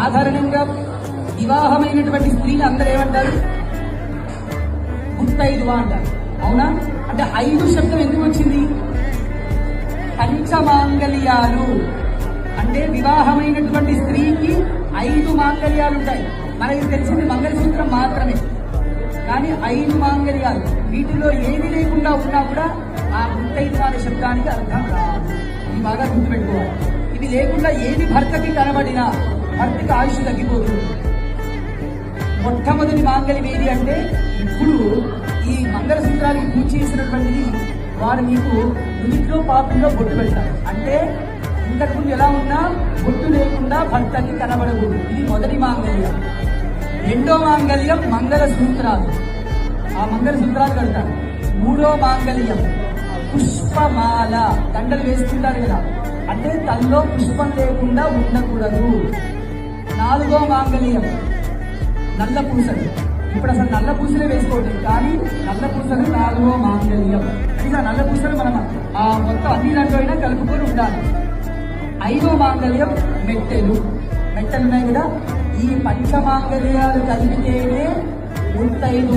సాధారణంగా వివాహమైనటువంటి స్త్రీని అందరూ ఏమంటారు? ముత్తైదువ అంటారు. అవునా? అంటే 5 శబ్దం ఎందుకు వచ్చింది? పంచమాంగళ్యాలు అంటే వివాహమైనటువంటి స్త్రీకి 5 మాంగళ్యాలు ఉంటాయి. మనకి తెలిసింది మంగళసూత్రం మాత్రమే, కానీ 5 మాంగళ్యాలు. వీటిలో ఏది లేకుండా ఉన్నా కూడా ఆ ముత్తైదు అనే శబ్దానికి అర్థం రాదు. ఇది బాగా గుర్తుపెట్టుకోవాలి. ఇవి లేకుండా ఏది భర్తకి కనబడినా భర్తకి ఆయుష్ తగ్గిపోతుంది. మొట్టమొదటి మాంగళ్యం ఏది అంటే, ఇప్పుడు ఈ మంగళసూత్రానికి పూజ చేసినటువంటిది వారు మీకు నుదిట్లో పాపంలో బొట్టు పెడతారు. అంటే ఇంతకుముందు ఎలా ఉన్నా బొట్టు లేకుండా భర్తకి కనబడకూడదు. ఇది మొదటి మాంగళ్యం. రెండో మాంగళ్యం మంగళసూత్రాలు, ఆ మంగళసూత్రాలు కడతారు. మూడో మాంగళ్యం పుష్పమాల, దండలు వేసుకుంటారు కదా, అంటే తనలో పుష్పం లేకుండా ఉండకూడదు. నాలుగో మాంగళ్యం నల్ల పూసలు. ఇప్పుడు అసలు నల్ల పూసలే వేసుకోవట్లేదు, కానీ నల్ల పూసలు 4వ మాంగళ్యం. ఇలా నల్ల పూసలు మనం మొత్తం అన్ని దాంట్లో అయినా కలుపుకొని ఉండాలి. 5వ మాంగళ్యం మెట్టెలు. మెట్టెలు ఉన్నాయి కదా, ఈ పంచమాంగళ్యాలు కలిపితేనే 35